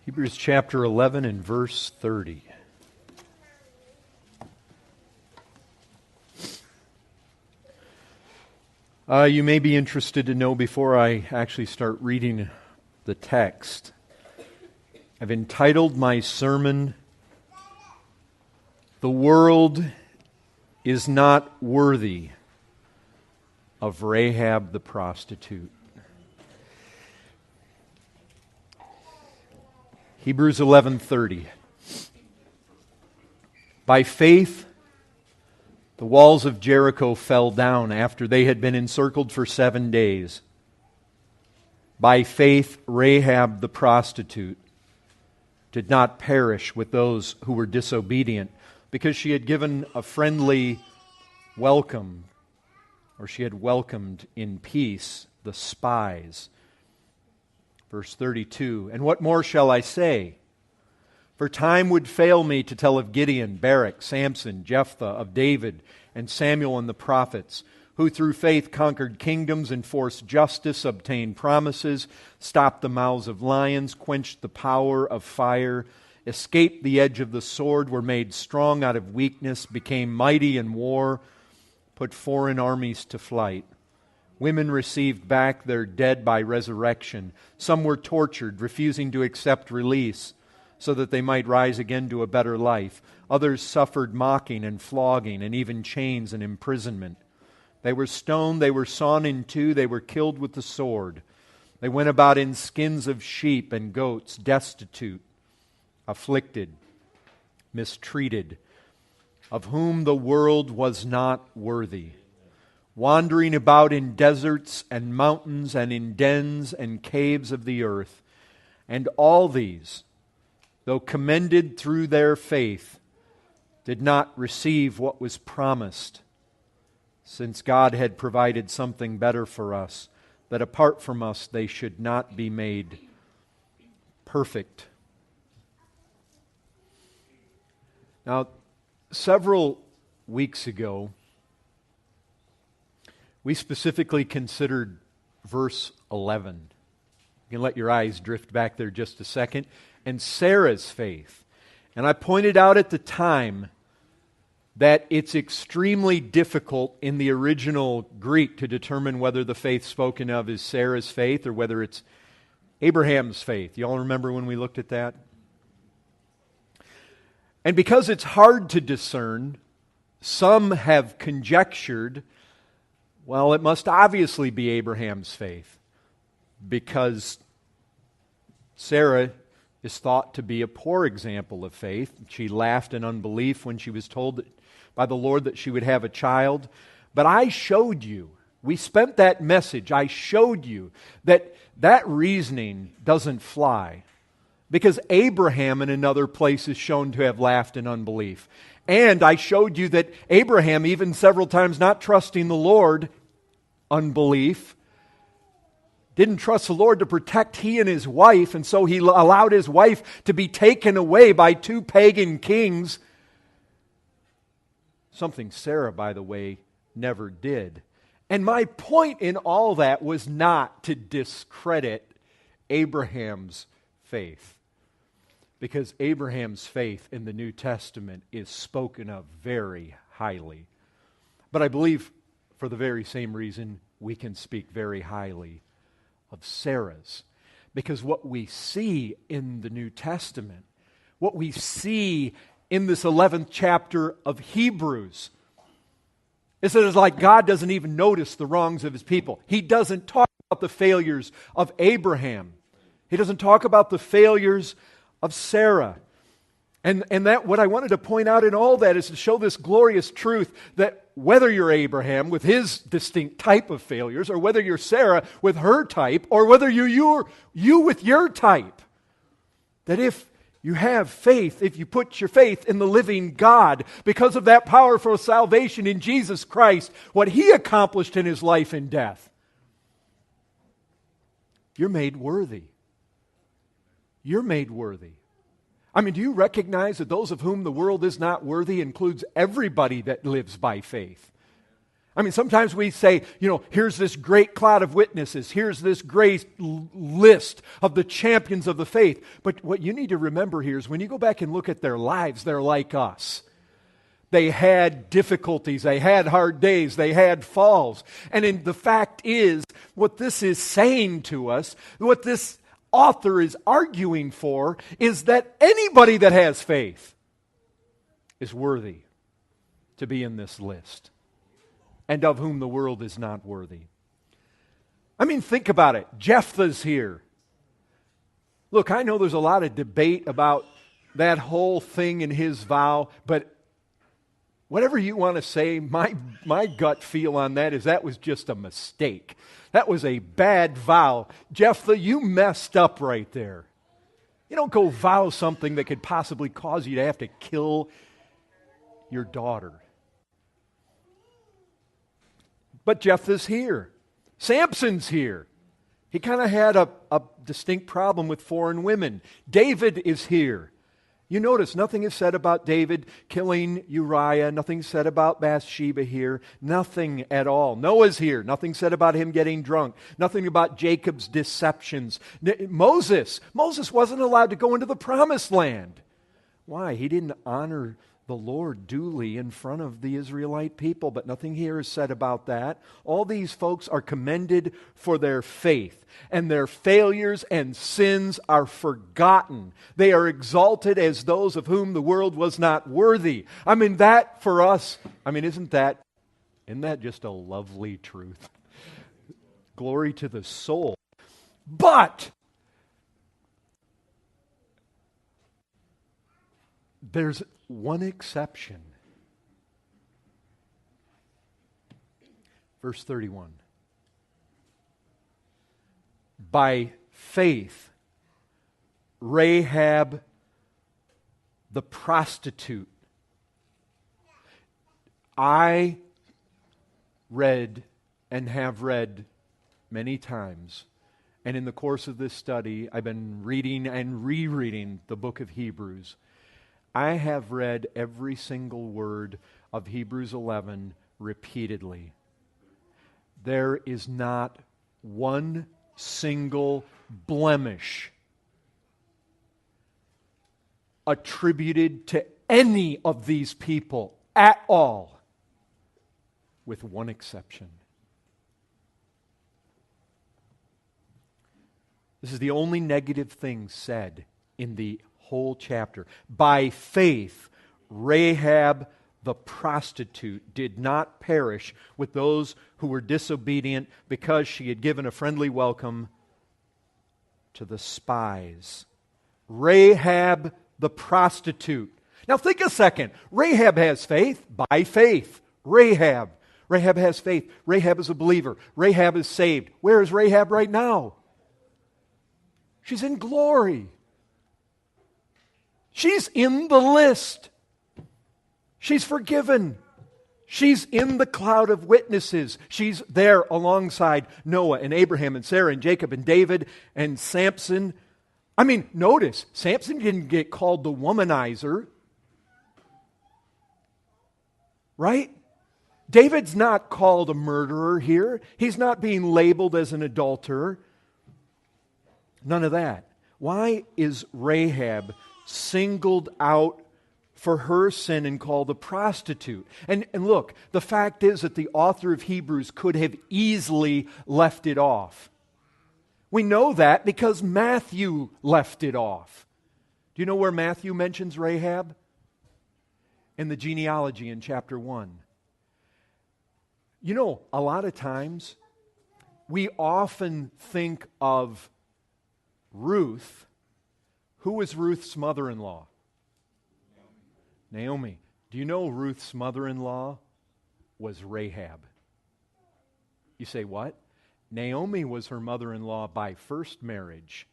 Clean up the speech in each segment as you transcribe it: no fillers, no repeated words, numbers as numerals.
Hebrews chapter 11 and verse 30. You may be interested to know before I actually start reading the text. I've entitled my sermon, "The World is Not Worthy of Rahab the Prostitute." Hebrews 11:30. By faith, the walls of Jericho fell down after they had been encircled for 7 days. By faith, Rahab the prostitute did not perish with those who were disobedient, because she had given a friendly welcome, or she had welcomed in peace the spies. Verse 32, "And what more shall I say? For time would fail me to tell of Gideon, Barak, Samson, Jephthah, of David, and Samuel and the prophets, who through faith conquered kingdoms, enforced justice, obtained promises, stopped the mouths of lions, quenched the power of fire, escaped the edge of the sword, were made strong out of weakness, became mighty in war, put foreign armies to flight. Women received back their dead by resurrection. Some were tortured, refusing to accept release, so that they might rise again to a better life. Others suffered mocking and flogging, and even chains and imprisonment. They were stoned, they were sawn in two, they were killed with the sword. They went about in skins of sheep and goats, destitute, afflicted, mistreated, of whom the world was not worthy, wandering about in deserts and mountains and in dens and caves of the earth. And all these, though commended through their faith, did not receive what was promised, since God had provided something better for us, that apart from us they should not be made perfect." Now, several weeks ago, we specifically considered verse 11. You can let your eyes drift back there just a second. And Sarah's faith. And I pointed out at the time that it's extremely difficult in the original Greek to determine whether the faith spoken of is Sarah's faith or whether it's Abraham's faith. You all remember when we looked at that? And because it's hard to discern, some have conjectured, well, it must obviously be Abraham's faith, because Sarah is thought to be a poor example of faith. She laughed in unbelief when she was told by the Lord that she would have a child. But I showed you, we spent that message, I showed you that that reasoning doesn't fly, because Abraham in another place is shown to have laughed in unbelief. And I showed you that Abraham, even several times not trusting the Lord, unbelief, didn't trust the Lord to protect he and his wife, and so he allowed his wife to be taken away by two pagan kings. Something Sarah, by the way, never did. And my point in all that was not to discredit Abraham's faith, because Abraham's faith in the New Testament is spoken of very highly. But I believe for the very same reason we can speak very highly of Sarah's. Because what we see in the New Testament, what we see in this 11th chapter of Hebrews, is that it's like God doesn't even notice the wrongs of His people. He doesn't talk about the failures of Abraham. He doesn't talk about the failures of Sarah. And that what I wanted to point out in all that is to show this glorious truth that whether you're Abraham with his distinct type of failures, or whether you're Sarah with her type, or whether you're you with your type, that if you have faith, if you put your faith in the living God, because of that powerful salvation in Jesus Christ, what He accomplished in His life and death, you're made worthy. You're made worthy. I mean, do you recognize that those of whom the world is not worthy includes everybody that lives by faith? I mean, sometimes we say, here's this great cloud of witnesses. Here's this great list of the champions of the faith. But what you need to remember here is when you go back and look at their lives, they're like us. They had difficulties. They had hard days. They had falls. And the fact is, what this is saying to us, what this author is arguing for, is that anybody that has faith is worthy to be in this list, and of whom the world is not worthy. I mean, think about it. Jephthah's here. Look, I know there's a lot of debate about that whole thing in his vow, but whatever you want to say, my gut feel on that is that was just a mistake. That was a bad vow. Jephthah, you messed up right there. You don't go vow something that could possibly cause you to have to kill your daughter. But Jephthah's here. Samson's here. He kind of had a distinct problem with foreign women. David is here. You notice nothing is said about David killing Uriah. Nothing said about Bathsheba here. Nothing at all. Noah's here. Nothing said about him getting drunk. Nothing about Jacob's deceptions. Moses wasn't allowed to go into the promised land. Why? He didn't honor the Lord duly in front of the Israelite people, but nothing here is said about that. All these folks are commended for their faith, and their failures and sins are forgotten. They are exalted as those of whom the world was not worthy. I mean, that for us, isn't that just a lovely truth? Glory to the soul. But there's one exception. Verse 31. By faith, Rahab the prostitute. I read and have read many times, and in the course of this study, I've been reading and rereading the book of Hebrews. I have read every single word of Hebrews 11 repeatedly. There is not one single blemish attributed to any of these people at all, with one exception. This is the only negative thing said in the whole chapter. By faith, Rahab the prostitute did not perish with those who were disobedient, because she had given a friendly welcome to the spies. Rahab the prostitute. Now think a second. Rahab has faith. By faith, Rahab has faith. Rahab is a believer. Rahab is saved. Where is Rahab right now? She's in glory. She's in the list. She's forgiven. She's in the cloud of witnesses. She's there alongside Noah and Abraham and Sarah and Jacob and David and Samson. Notice, Samson didn't get called the womanizer. Right? David's not called a murderer here. He's not being labeled as an adulterer. None of that. Why is Rahab singled out for her sin and called a prostitute? And look, the fact is that the author of Hebrews could have easily left it off. We know that because Matthew left it off. Do you know where Matthew mentions Rahab? In the genealogy in chapter 1. You know, a lot of times we often think of Ruth. Who was Ruth's mother-in-law? Naomi. Do you know Ruth's mother-in-law was Rahab? You say, what? Naomi was her mother-in-law by first marriage.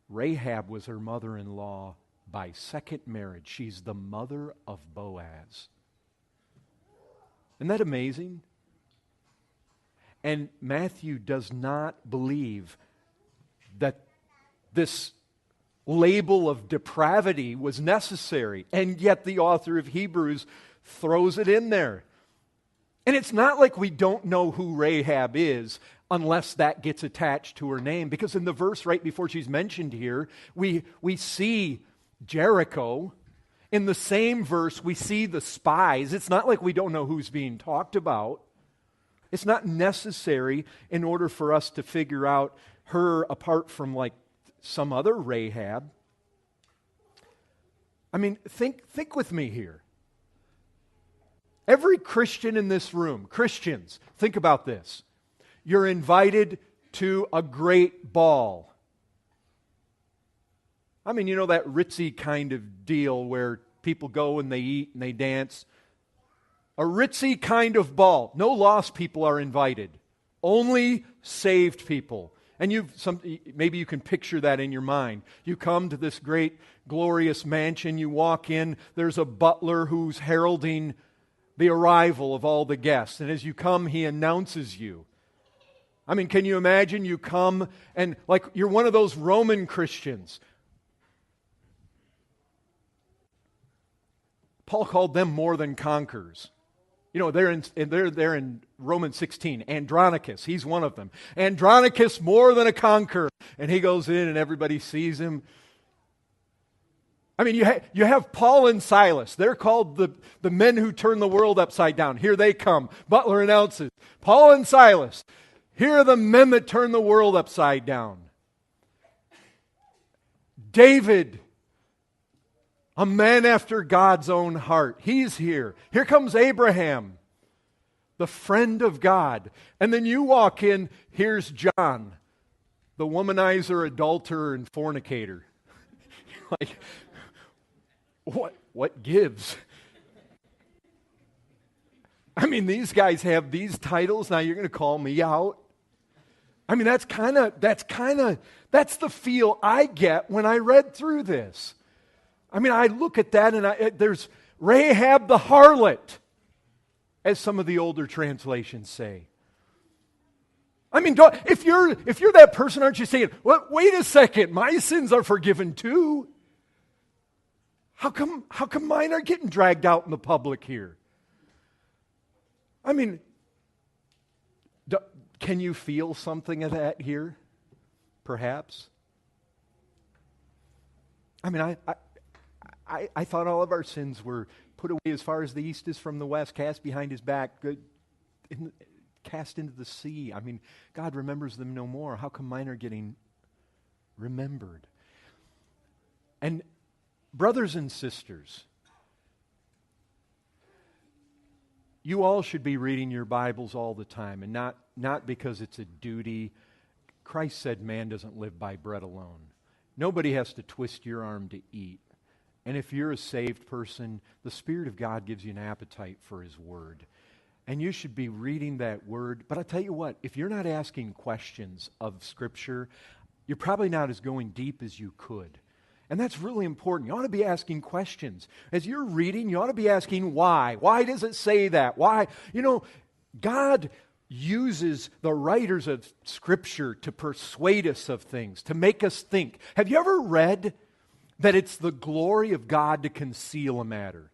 Rahab was her mother-in-law by second marriage. She's the mother of Boaz. Isn't that amazing? And Matthew does not believe that this label of depravity was necessary, and yet the author of Hebrews throws it in there. And it's not like we don't know who Rahab is unless that gets attached to her name. Because in the verse right before she's mentioned here, we see Jericho. In the same verse, we see the spies. It's not like we don't know who's being talked about. It's not necessary in order for us to figure out her apart from like some other Rahab. I mean, think with me here. Every Christian in this room, Christians, think about this. You're invited to a great ball. I mean, you know that ritzy kind of deal where people go and they eat and they dance. A ritzy kind of ball. No lost people are invited. Only saved people. And maybe you can picture that in your mind. You come to this great, glorious mansion. You walk in. There's a butler who's heralding the arrival of all the guests. And as you come, he announces you. I mean, can you imagine you come and like you're one of those Roman Christians. Paul called them more than conquerors. You know, they're in Romans 16. Andronicus, he's one of them. Andronicus, more than a conqueror. And he goes in and everybody sees him. I mean, you have Paul and Silas. They're called the men who turn the world upside down. Here they come. Butler announces, Paul and Silas, here are the men that turn the world upside down. David, a man after God's own heart. He's here. Here comes Abraham, the friend of God. And then you walk in, here's John, the womanizer, adulterer, and fornicator. Like, what gives? I mean, these guys have these titles. Now you're going to call me out? I mean, that's the feel I get when I read through this. I mean, I look at that and there's Rahab the harlot, as some of the older translations say. I mean, if you're that person, aren't you saying, well, wait a second, my sins are forgiven too? How come mine are getting dragged out in the public here? I mean, can you feel something of that here? Perhaps. I mean, I thought all of our sins were put away as far as the east is from the west, cast behind his back, cast into the sea. I mean, God remembers them no more. How come mine are getting remembered? And brothers and sisters, you all should be reading your Bibles all the time, and not because it's a duty. Christ said man doesn't live by bread alone. Nobody has to twist your arm to eat. And if you're a saved person, the Spirit of God gives you an appetite for His Word. And you should be reading that Word. But I tell you what, if you're not asking questions of Scripture, you're probably not as going deep as you could. And that's really important. You ought to be asking questions. As you're reading, you ought to be asking why. Why does it say that? Why? You know, God uses the writers of Scripture to persuade us of things, to make us think. Have you ever read that it's the glory of God to conceal a matter?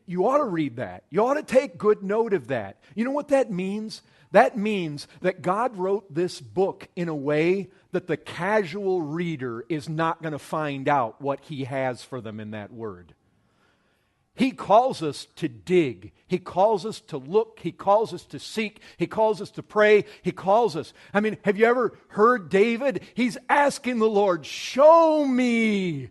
You ought to read that. You ought to take good note of that. You know what that means? That means that God wrote this book in a way that the casual reader is not going to find out what He has for them in that Word. He calls us to dig. He calls us to look. He calls us to seek. He calls us to pray. He calls us. I mean, have you ever heard David? He's asking the Lord, show me.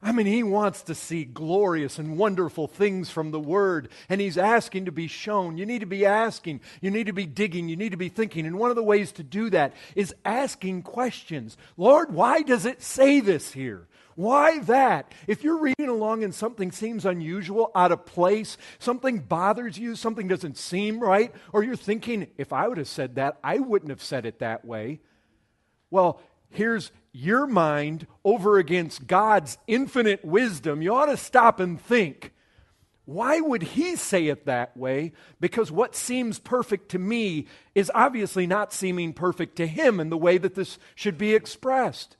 I mean, he wants to see glorious and wonderful things from the Word, and he's asking to be shown. You need to be asking. You need to be digging. You need to be thinking. And one of the ways to do that is asking questions. Lord, why does it say this here? Why that? If you're reading along and something seems unusual, out of place, something bothers you, something doesn't seem right, or you're thinking, if I would have said that, I wouldn't have said it that way. Well, here's your mind over against God's infinite wisdom. You ought to stop and think, why would He say it that way? Because what seems perfect to me is obviously not seeming perfect to Him in the way that this should be expressed.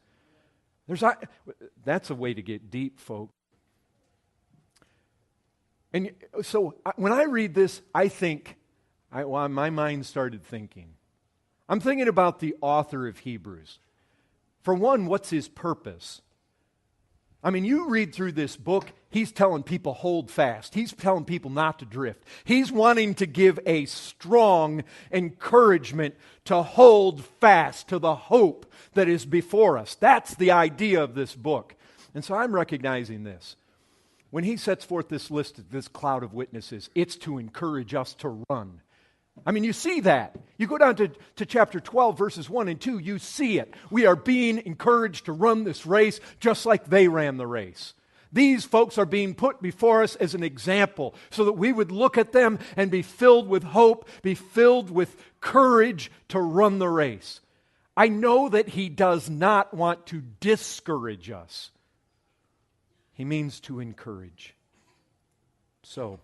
That's a way to get deep, folks. And so when I read this, I think, my mind started thinking. I'm thinking about the author of Hebrews. For one, what's his purpose? I mean, you read through this book, he's telling people hold fast. He's telling people not to drift. He's wanting to give a strong encouragement to hold fast to the hope that is before us. That's the idea of this book. And so I'm recognizing this. When he sets forth this list of this cloud of witnesses, it's to encourage us to run. I mean, you see that. You go down to chapter 12, verses 1 and 2, you see it. We are being encouraged to run this race just like they ran the race. These folks are being put before us as an example so that we would look at them and be filled with hope, be filled with courage to run the race. I know that he does not want to discourage us. He means to encourage. So,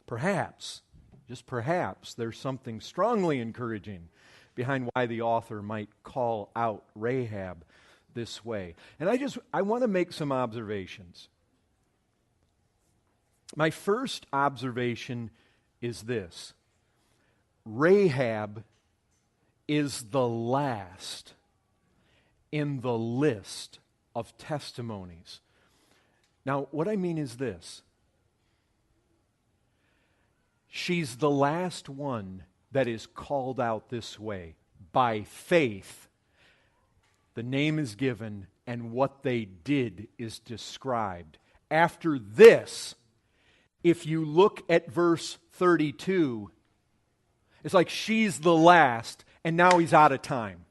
perhaps, just perhaps, there's something strongly encouraging behind why the author might call out Rahab this way. And I want to make some observations. My first observation is this. Rahab is the last in the list of testimonies. Now, what I mean is this. She's the last one that is called out this way. By faith, the name is given, and what they did is described. After this, if you look at verse 32, it's like she's the last, and now he's out of time.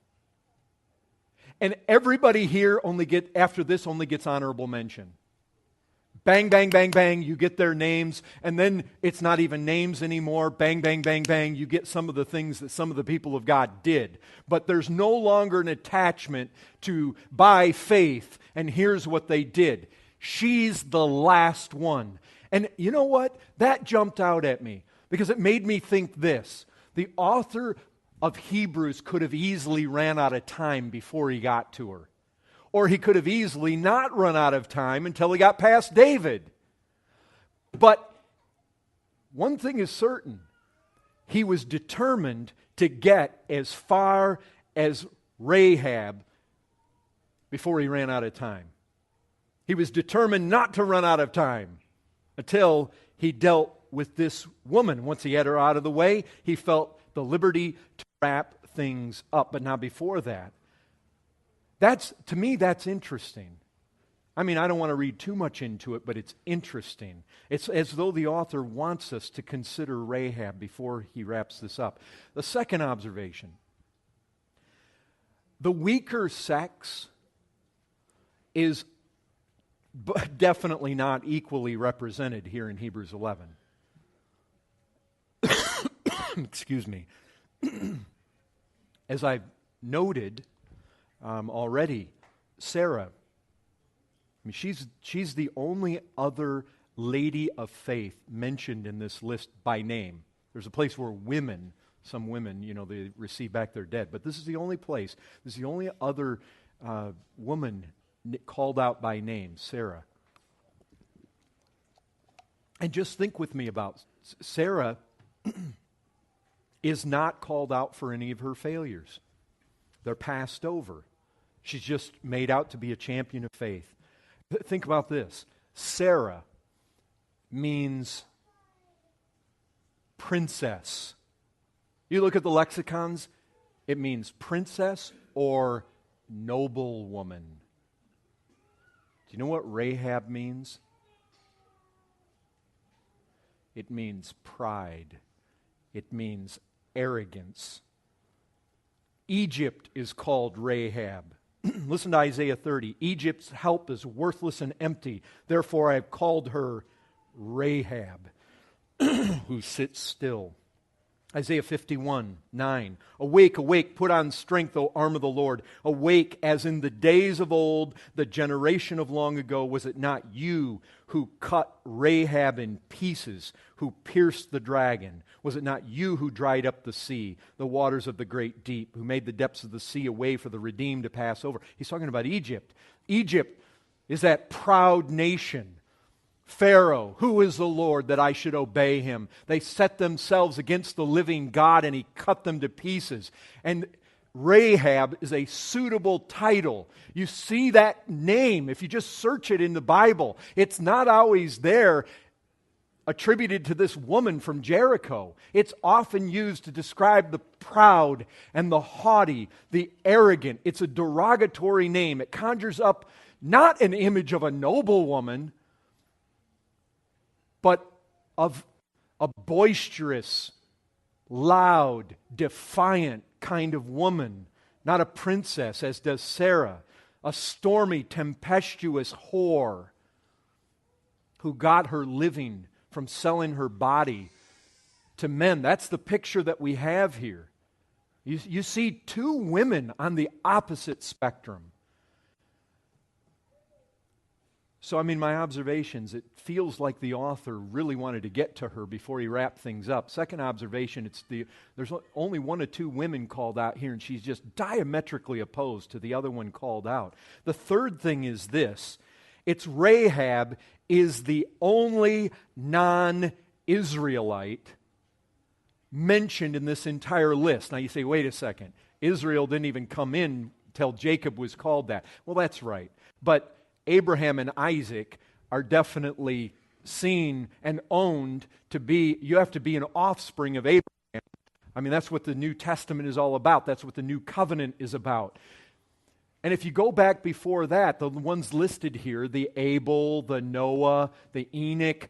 And everybody here after this only gets honorable mention. Bang, bang, bang, bang, you get their names, and then it's not even names anymore. Bang, bang, bang, bang, you get some of the things that some of the people of God did. But there's no longer an attachment to by faith, and here's what they did. She's the last one. And you know what? That jumped out at me, because it made me think this. The author of Hebrews could have easily ran out of time before he got to her. Or he could have easily not run out of time until he got past David. But one thing is certain. He was determined to get as far as Rahab before he ran out of time. He was determined not to run out of time until he dealt with this woman. Once he had her out of the way, he felt the liberty to wrap things up. But not before that. To me, that's interesting. I mean, I don't want to read too much into it, but it's interesting. It's as though the author wants us to consider Rahab before he wraps this up. The second observation. The weaker sex is definitely not equally represented here in Hebrews 11. Excuse me. As I've noted already, Sarah, I mean, she's the only other lady of faith mentioned in this list by name. There's a place where some women, they receive back their dead. But this is the only place. This is the only other woman called out by name, Sarah. And just think with me about Sarah is not called out for any of her failures. They're passed over. She's just made out to be a champion of faith. Think about this. Sarah means princess. You look at the lexicons, it means princess or noble woman. Do you know what Rahab means? It means pride. It means arrogance. Egypt is called Rahab. Listen to Isaiah 30. Egypt's help is worthless and empty. Therefore I have called her Rahab, who sits still. Isaiah 51:9. Awake, awake, put on strength, O arm of the Lord. Awake, as in the days of old, the generation of long ago. Was it not you who cut Rahab in pieces, who pierced the dragon? Was it not you who dried up the sea, the waters of the great deep, who made the depths of the sea a way for the redeemed to pass over? He's talking about Egypt. Egypt is that proud nation Pharaoh, who is the Lord that I should obey him? They set themselves against the living God and he cut them to pieces. And Rahab is a suitable title. You see that name, if you just search it in the Bible, it's not always there attributed to this woman from Jericho. It's often used to describe the proud and the haughty, the arrogant. It's a derogatory name. It conjures up not an image of a noble woman, but of a boisterous, loud, defiant kind of woman. Not a princess, as does Sarah. A stormy, tempestuous whore who got her living from selling her body to men. That's the picture that we have here. You see two women on the opposite spectrum. So, my observations, it feels like the author really wanted to get to her before he wrapped things up. Second observation, there's only one or two women called out here, and she's just diametrically opposed to the other one called out. The third thing is this. It's Rahab is the only non-Israelite mentioned in this entire list. Now you say, wait a second, Israel didn't even come in till Jacob was called that. Well, that's right. But Abraham and Isaac are definitely seen and owned to be, you have to be an offspring of Abraham. That's what the New Testament is all about. That's what the New Covenant is about. And if you go back before that, the ones listed here, the Abel, the Noah, the Enoch,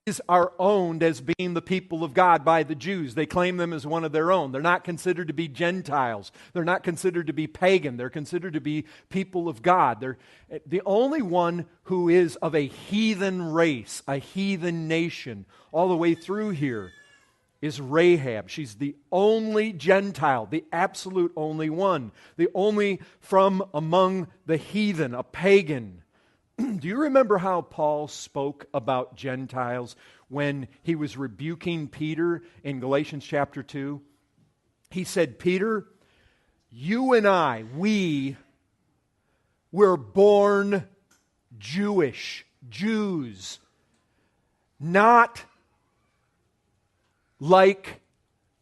these are owned as being the people of God by the Jews. They claim them as one of their own. They're not considered to be Gentiles. They're not considered to be pagan. They're considered to be people of God. They're the only one who is of a heathen race, a heathen nation, all the way through here is Rahab. She's the only Gentile, the absolute only one, the only from among the heathen, a pagan. Do you remember how Paul spoke about Gentiles when he was rebuking Peter in Galatians chapter 2? He said, Peter, you and I, we were born Jewish, Jews, not like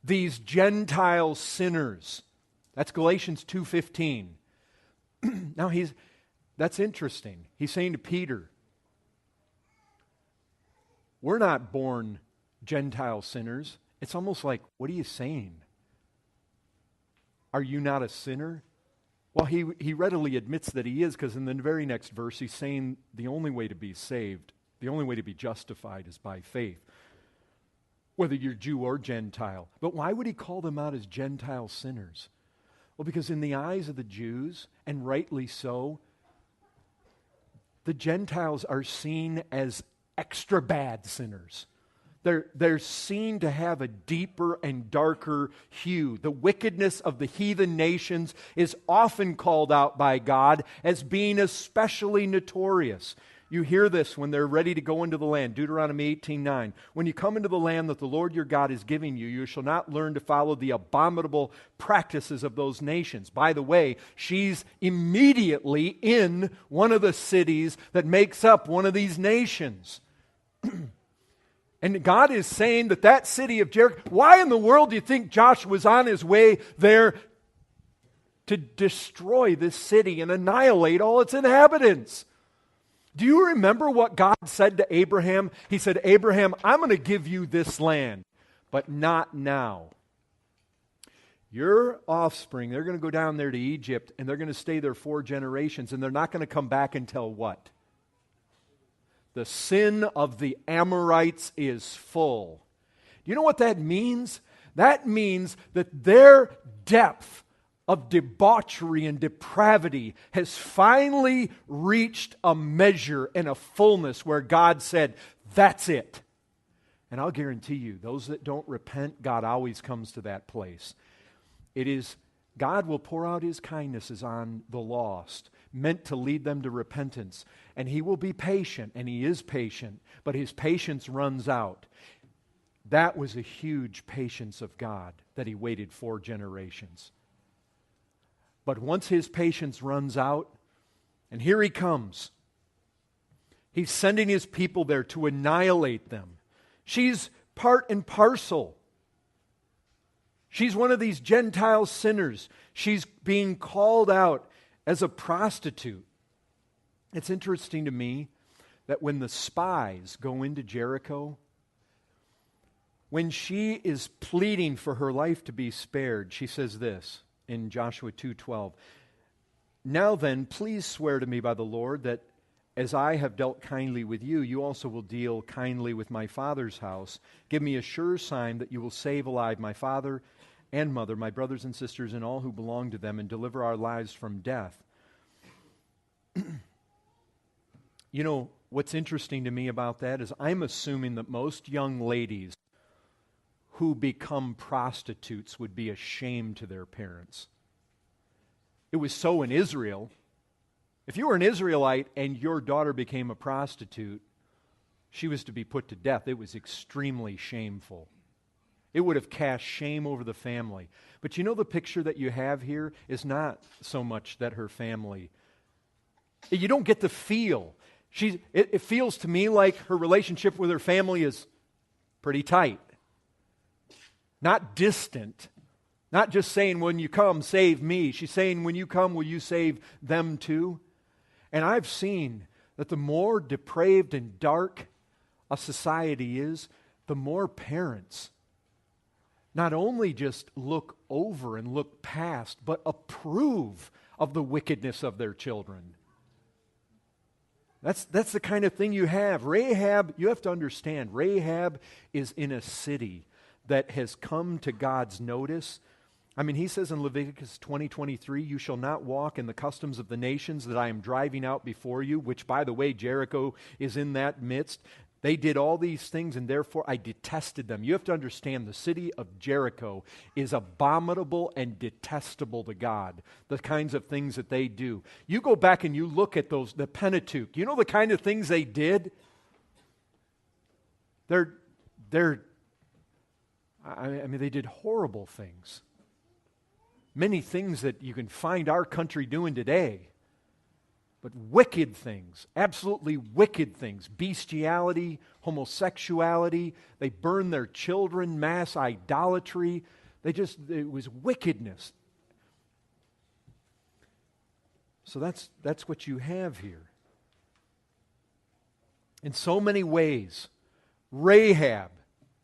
these Gentile sinners. That's Galatians 2:15. Now that's interesting. He's saying to Peter, we're not born Gentile sinners. It's almost like, what are you saying? Are you not a sinner? Well, he readily admits that he is, because in the very next verse he's saying the only way to be saved, the only way to be justified is by faith, whether you're Jew or Gentile. But why would he call them out as Gentile sinners? Well, because in the eyes of the Jews, and rightly so, the Gentiles are seen as extra bad sinners. They're seen to have a deeper and darker hue. The wickedness of the heathen nations is often called out by God as being especially notorious. You hear this when they're ready to go into the land. Deuteronomy 18:9. When you come into the land that the Lord your God is giving you, you shall not learn to follow the abominable practices of those nations. By the way, she's immediately in one of the cities that makes up one of these nations. And God is saying that city of Jericho, why in the world do you think Joshua was on his way there to destroy this city and annihilate all its inhabitants? Do you remember what God said to Abraham? He said, Abraham, I'm going to give you this land, but not now. Your offspring, they're going to go down there to Egypt, and they're going to stay there 4 generations, and they're not going to come back until what? The sin of the Amorites is full. Do you know what that means? That means that their depth of debauchery and depravity has finally reached a measure and a fullness where God said, that's it. And I'll guarantee you, those that don't repent, God always comes to that place. It is, God will pour out His kindnesses on the lost, meant to lead them to repentance. And He will be patient, and He is patient, but His patience runs out. That was a huge patience of God, that He waited 4 generations. But once His patience runs out, and here He comes, He's sending his people there to annihilate them. She's part and parcel. She's one of these Gentile sinners. She's being called out as a prostitute. It's interesting to me that when the spies go into Jericho, when she is pleading for her life to be spared, she says this in Joshua 2:12. Now then, please swear to me by the Lord that as I have dealt kindly with you, you also will deal kindly with my father's house. Give me a sure sign that you will save alive my father and mother, my brothers and sisters, and all who belong to them, and deliver our lives from death. You know, what's interesting to me about that is I'm assuming that most young ladies who become prostitutes would be ashamed to their parents. It was so in Israel. If you were an Israelite and your daughter became a prostitute, she was to be put to death. It was extremely shameful. It would have cast shame over the family. But you know, the picture that you have here is not so much that her family, you don't get the feel. It feels to me like her relationship with her family is pretty tight. Not distant. Not just saying, when you come, save me. She's saying, when you come, will you save them too? And I've seen that the more depraved and dark a society is, the more parents not only just look over and look past, but approve of the wickedness of their children. That's the kind of thing you have. Rahab, you have to understand, Rahab is in a city that has come to God's notice. I mean, he says in Leviticus 20:23, you shall not walk in the customs of the nations that I am driving out before you, which, by the way, Jericho is in that midst. They did all these things, and therefore I detested them. You have to understand, the city of Jericho is abominable and detestable to God, the kinds of things that they do. You go back and you look at the Pentateuch. You know the kind of things they did? I mean, they did horrible things. Many things that you can find our country doing today. But wicked things, absolutely wicked things. Bestiality, homosexuality. They burn their children, mass idolatry. It was wickedness. So that's what you have here. In so many ways, Rahab,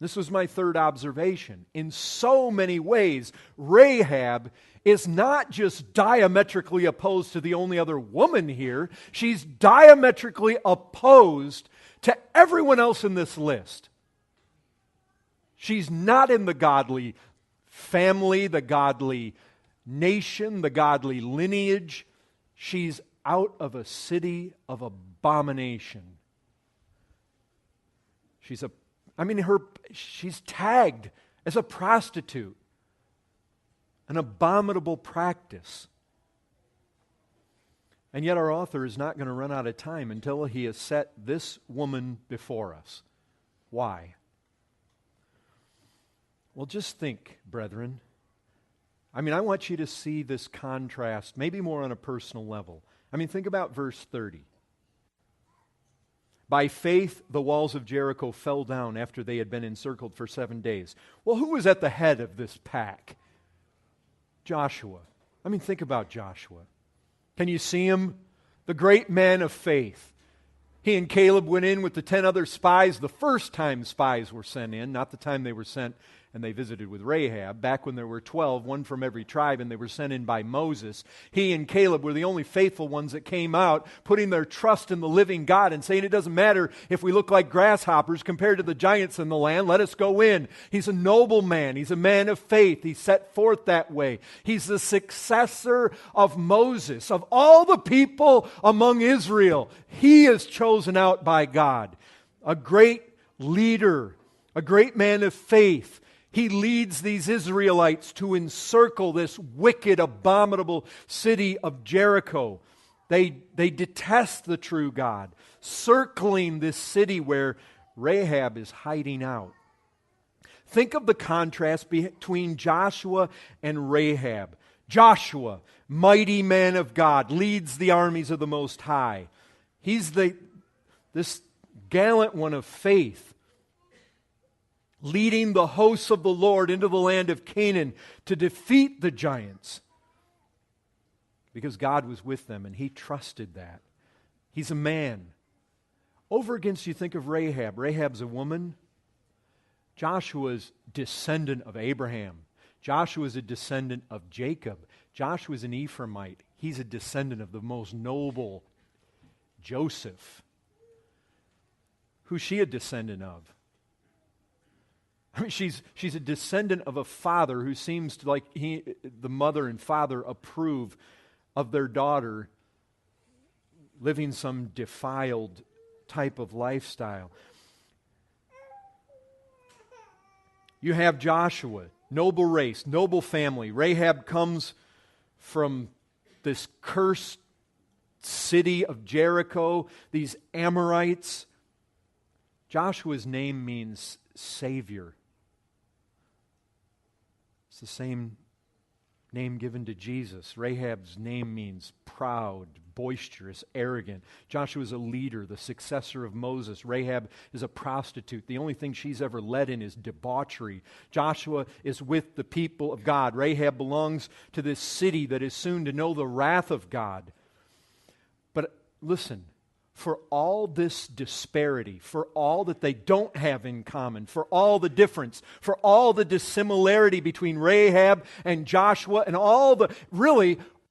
this was my third observation. In so many ways, Rahab is not just diametrically opposed to the only other woman here. She's diametrically opposed to everyone else in this list. She's not in the godly family, the godly nation, the godly lineage. She's out of a city of abomination. She's tagged as a prostitute. An abominable practice. And yet our author is not going to run out of time until he has set this woman before us. Why? Well, just think, brethren. I mean, I want you to see this contrast, maybe more on a personal level. I mean, think about verse 30. By faith, the walls of Jericho fell down after they had been encircled for 7 days. Well, who was at the head of this pack? Joshua. I mean, think about Joshua. Can you see him? The great man of faith. He and Caleb went in with the 10 other spies the first time spies were sent in, not the time they were sent and they visited with Rahab, back when there were 12, one from every tribe, and they were sent in by Moses. He and Caleb were the only faithful ones that came out, putting their trust in the living God and saying, it doesn't matter if we look like grasshoppers compared to the giants in the land, let us go in. He's a noble man. He's a man of faith. He's set forth that way. He's the successor of Moses. Of all the people among Israel, he is chosen out by God. A great leader, a great man of faith. He leads these Israelites to encircle this wicked, abominable city of Jericho. They detest the true God, circling this city where Rahab is hiding out. Think of the contrast between Joshua and Rahab. Joshua, mighty man of God, leads the armies of the Most High. He's the this gallant one of faith, leading the hosts of the Lord into the land of Canaan to defeat the giants. Because God was with them and he trusted that. He's a man. Over against, you think of Rahab. Rahab's a woman. Joshua's descendant of Abraham. Joshua's a descendant of Jacob. Joshua's an Ephraimite. He's a descendant of the most noble Joseph. Who's she a descendant of? I mean, she's a descendant of a father who seems to, like the mother and father approve of their daughter living some defiled type of lifestyle. You have Joshua, noble race, noble family. Rahab comes from this cursed city of Jericho, these Amorites. Joshua's name means Savior. It's the same name given to Jesus. Rahab's name means proud, boisterous, arrogant. Joshua is a leader, the successor of Moses. Rahab is a prostitute. The only thing she's ever led in is debauchery. Joshua is with the people of God. Rahab belongs to this city that is soon to know the wrath of God. But listen, for all this disparity, for all that they don't have in common, for all the difference, for all the dissimilarity between Rahab and Joshua and all the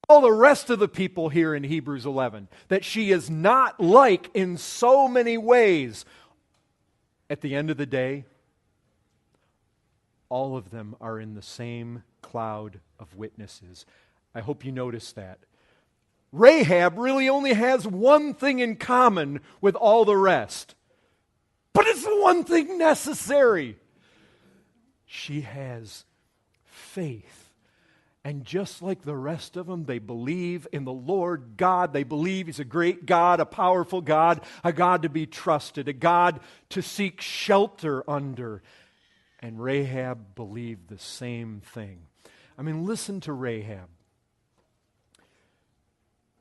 rest of the people here in Hebrews 11, that she is not like in so many ways, at the end of the day, all of them are in the same cloud of witnesses. I hope you notice that. Rahab really only has one thing in common with all the rest. But it's the one thing necessary. She has faith. And just like the rest of them, they believe in the Lord God. They believe He's a great God, a powerful God, a God to be trusted, a God to seek shelter under. And Rahab believed the same thing. I mean, listen to Rahab.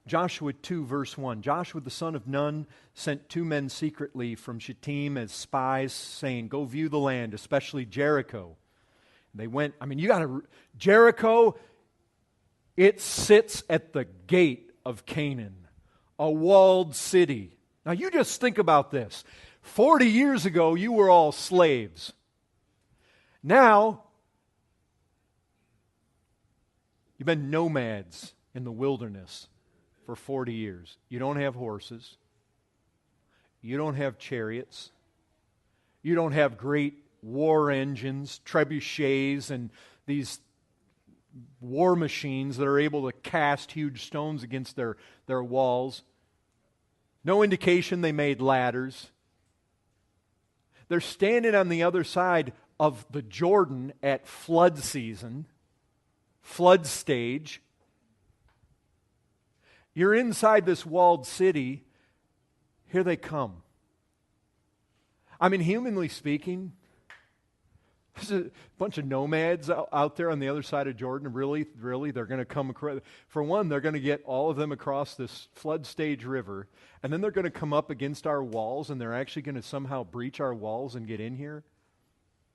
Joshua 2, verse 1. Joshua the son of Nun sent 2 men secretly from Shittim as spies, saying, "Go view the land, especially Jericho." And they went, Jericho, it sits at the gate of Canaan, a walled city. Now you just think about this. 40 years ago, you were all slaves. Now, you've been nomads in the wilderness for 40 years. You don't have horses. You don't have chariots. You don't have great war engines, trebuchets, and these war machines that are able to cast huge stones against their walls. No indication they made ladders. They're standing on the other side of the Jordan at flood season, flood stage. You're inside this walled city. Here they come. I mean, humanly speaking, there's a bunch of nomads out there on the other side of Jordan. Really, they're going to come across. For one, they're going to get all of them across this flood stage river, and then they're going to come up against our walls, and they're actually going to somehow breach our walls and get in here.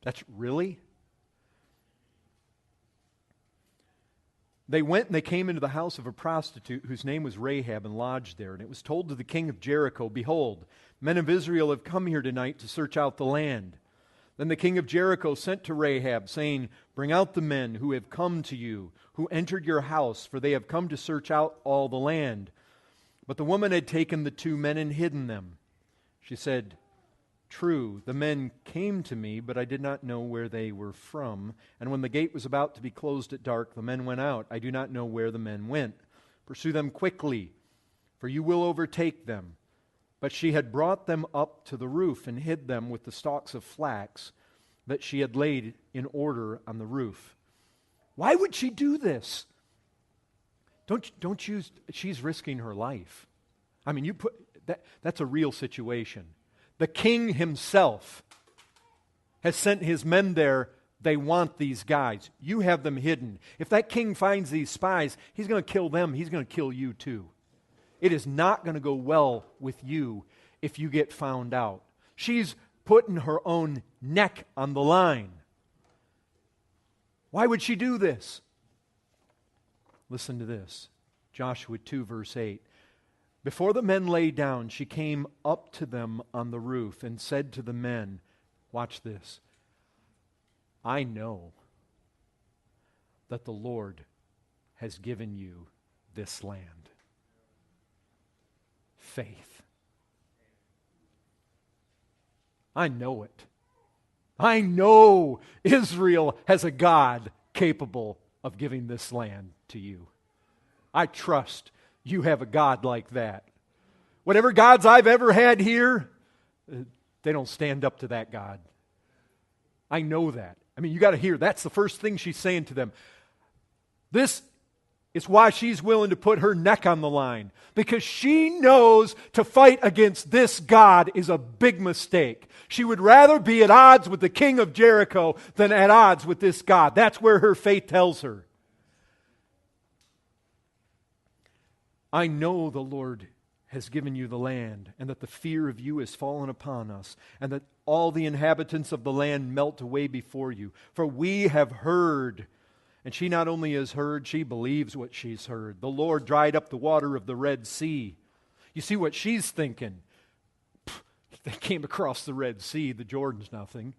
That's really? They went and they came into the house of a prostitute whose name was Rahab and lodged there. And it was told to the king of Jericho, "Behold, men of Israel have come here tonight to search out the land." Then the king of Jericho sent to Rahab, saying, "Bring out the men who have come to you, who entered your house, for they have come to search out all the land." But the woman had taken the 2 men and hidden them. She said, "True, the men came to me, but I did not know where they were from. And when the gate was about to be closed at dark, the men went out. I do not know where the men went. Pursue them quickly, for you will overtake them." But she had brought them up to the roof and hid them with the stalks of flax that she had laid in order on the roof. Why would she do this? Don't you? She's risking her life. I mean, that's a real situation. The king himself has sent his men there. They want these guys. You have them hidden. If that king finds these spies, he's going to kill them. He's going to kill you too. It is not going to go well with you if you get found out. She's putting her own neck on the line. Why would she do this? Listen to this. Joshua 2, verse 8. Before the men lay down, she came up to them on the roof and said to the men, watch this, I know that the Lord has given you this land. Faith. I know it. I know Israel has a God capable of giving this land to you. I trust you have a God like that. Whatever gods I've ever had here, they don't stand up to that God. I know that. I mean, you got to hear, that's the first thing she's saying to them. This is why she's willing to put her neck on the line. Because she knows to fight against this God is a big mistake. She would rather be at odds with the king of Jericho than at odds with this God. That's where her faith tells her. I know the Lord has given you the land, and that the fear of you has fallen upon us, and that all the inhabitants of the land melt away before you. For we have heard, and she not only has heard, she believes what she's heard. The Lord dried up the water of the Red Sea. You see what she's thinking? They came across the Red Sea, the Jordan's nothing.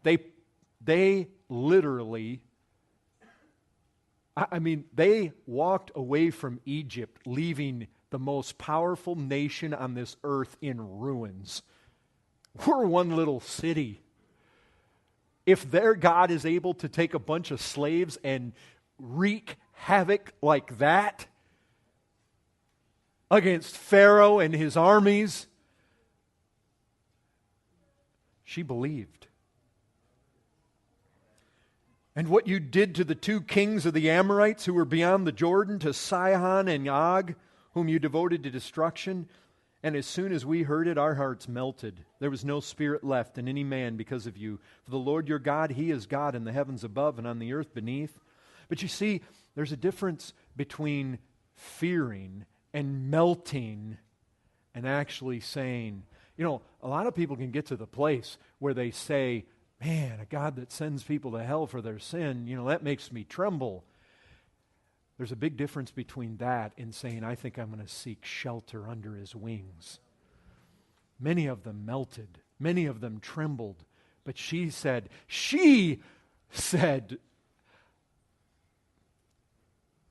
They literally, they walked away from Egypt, leaving the most powerful nation on this earth in ruins. We're one little city. If their God is able to take a bunch of slaves and wreak havoc like that against Pharaoh and his armies, she believed. And what you did to the two kings of the Amorites who were beyond the Jordan, to Sihon and Og, whom you devoted to destruction, and as soon as we heard it, our hearts melted. There was no spirit left in any man because of you. For the Lord your God, He is God in the heavens above and on the earth beneath. But you see, there's a difference between fearing and melting and actually saying, a lot of people can get to the place where they say, man, a God that sends people to hell for their sin, that makes me tremble. There's a big difference between that and saying, I think I'm going to seek shelter under His wings. Many of them melted. Many of them trembled. But she said,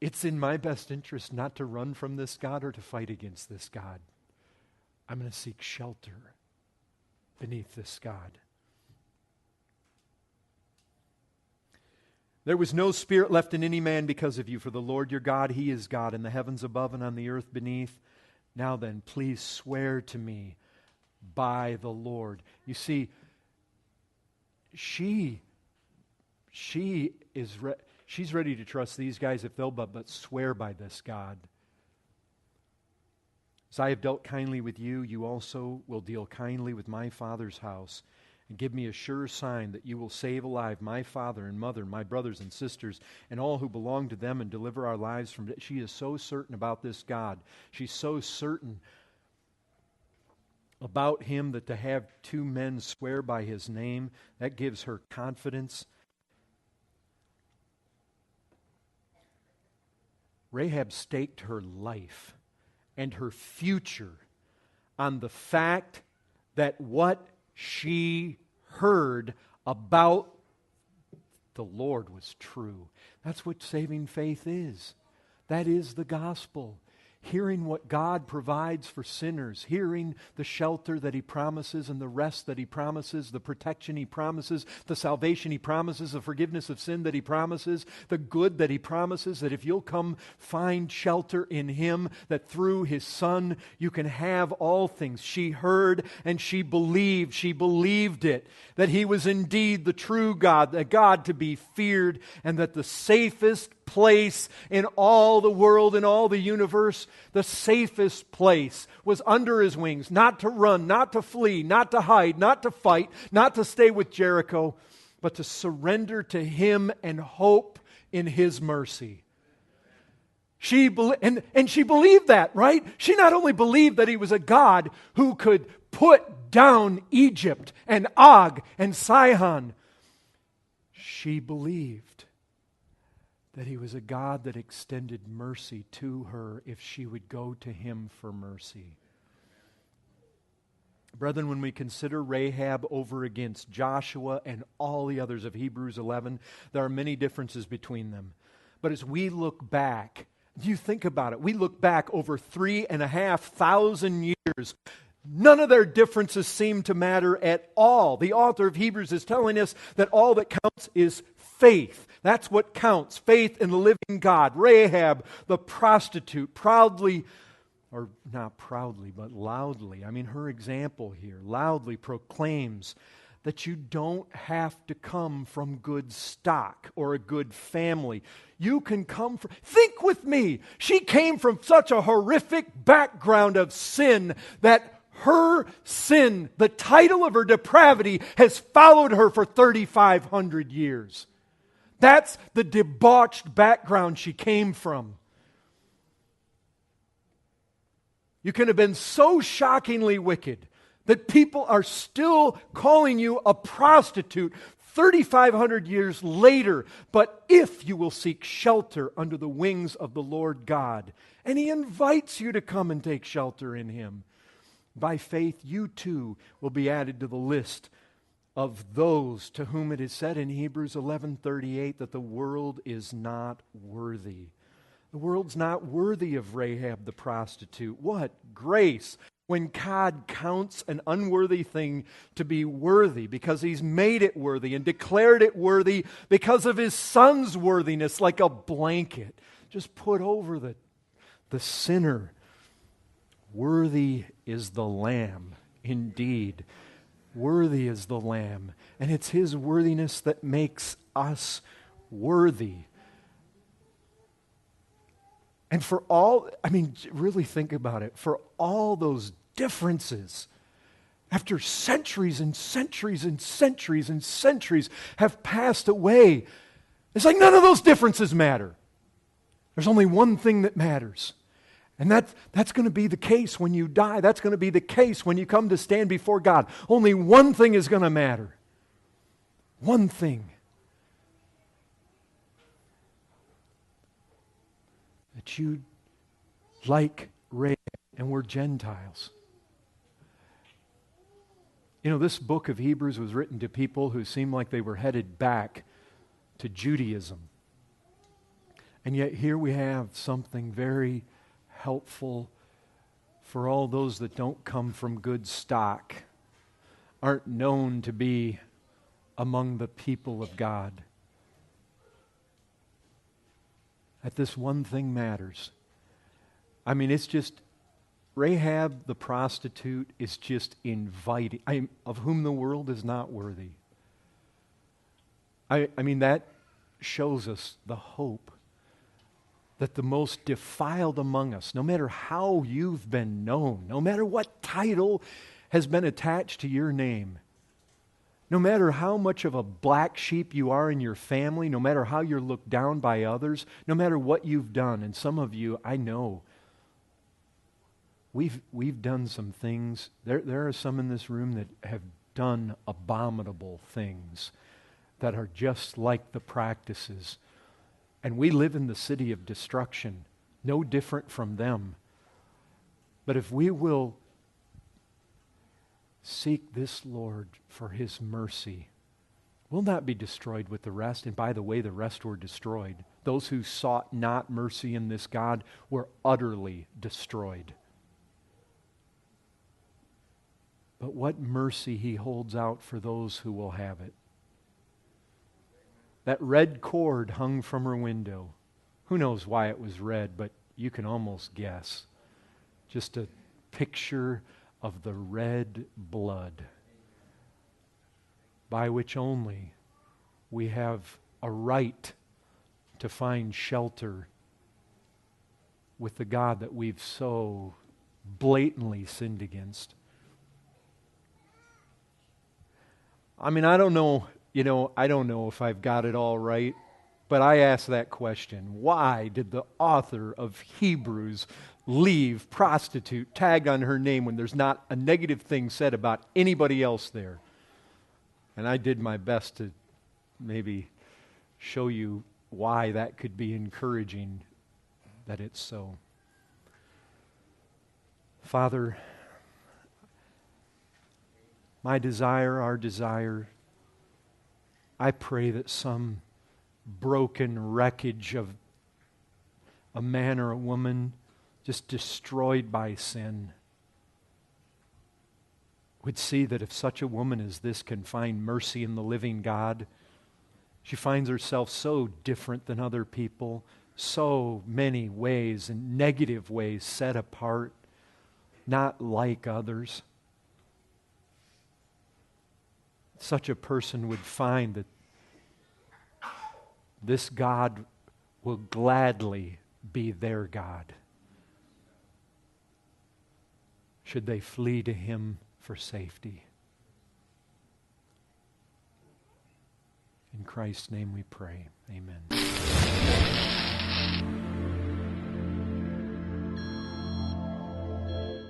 it's in my best interest not to run from this God or to fight against this God. I'm going to seek shelter beneath this God. There was no spirit left in any man because of you. For the Lord your God, He is God in the heavens above and on the earth beneath. Now then, please swear to me by the Lord. You see, she's ready to trust these guys if they'll but swear by this God. As I have dealt kindly with you, you also will deal kindly with my Father's house. And give me a sure sign that you will save alive my father and mother, my brothers and sisters, and all who belong to them, and deliver our lives from it. She is so certain about this God. She's so certain about Him that to have two men swear by His name, that gives her confidence. Rahab staked her life and her future on the fact that what she heard about the Lord was true. That's what saving faith is. That is the gospel. Hearing what God provides for sinners, hearing the shelter that He promises and the rest that He promises, the protection He promises, the salvation He promises, the forgiveness of sin that He promises, the good that He promises, that if you'll come find shelter in Him, that through His Son you can have all things. She heard and she believed it, that He was indeed the true God, a God to be feared, and that the safest place in all the world, in all the universe, the safest place was under His wings, not to run, not to flee, not to hide, not to fight, not to stay with Jericho, but to surrender to Him and hope in His mercy. And she believed that, right? She not only believed that he was a God who could put down Egypt and Og and Sihon, she believed that he was a God that extended mercy to her if she would go to him for mercy. Brethren, when we consider Rahab over against Joshua and all the others of Hebrews 11, there are many differences between them. But as we look back, you think about it, we look back over 3,500 years, none of their differences seem to matter at all. The author of Hebrews is telling us that all that counts is faith. That's what counts, faith in the living God. Rahab, the prostitute, proudly, or not proudly, but loudly, her example here, loudly proclaims that you don't have to come from good stock or a good family. You can come from, think with me, she came from such a horrific background of sin that her sin, the title of her depravity, has followed her for 3,500 years. That's the debauched background she came from. You can have been so shockingly wicked that people are still calling you a prostitute 3,500 years later. But if you will seek shelter under the wings of the Lord God, and He invites you to come and take shelter in Him, by faith you too will be added to the list of those to whom it is said in Hebrews 11:38 that the world is not worthy. The world's not worthy of Rahab the prostitute. What grace when God counts an unworthy thing to be worthy because He's made it worthy and declared it worthy because of His Son's worthiness, like a blanket just put over the sinner. Worthy is the Lamb, indeed. Worthy is the Lamb. And it's His worthiness that makes us worthy. And for all, really think about it, for all those differences, after centuries and centuries and centuries and centuries have passed away, it's like none of those differences matter. There's only one thing that matters. And that's going to be the case when you die. That's going to be the case when you come to stand before God. Only one thing is going to matter. One thing. That you, like Rahab, and we're Gentiles. This book of Hebrews was written to people who seemed like they were headed back to Judaism. And yet here we have something very helpful for all those that don't come from good stock, aren't known to be among the people of God. That this one thing matters. It's just, Rahab the prostitute is just inviting, of whom the world is not worthy. That shows us the hope that the most defiled among us, no matter how you've been known, no matter what title has been attached to your name, no matter how much of a black sheep you are in your family, no matter how you're looked down by others, no matter what you've done, and some of you, I know, we've done some things. There are some in this room that have done abominable things that are just like the practices. And we live in the city of destruction, no different from them. But if we will seek this Lord for His mercy, we'll not be destroyed with the rest. And by the way, the rest were destroyed. Those who sought not mercy in this God were utterly destroyed. But what mercy He holds out for those who will have it. That red cord hung from her window. Who knows why it was red, but you can almost guess. Just a picture of the red blood by which only we have a right to find shelter with the God that we've so blatantly sinned against. I don't know if I've got it all right, But I ask that question, why did the author of Hebrews leave prostitute tagged on her name when there's not a negative thing said about anybody else there? And I did my best to maybe show you why that could be encouraging that it's so. Father, my desire, our desire, I pray that some broken wreckage of a man or a woman just destroyed by sin would see that if such a woman as this can find mercy in the living God, she finds herself so different than other people, so many ways and negative ways set apart, not like others. Such a person would find that this God will gladly be their God, should they flee to Him for safety. In Christ's name we pray. Amen.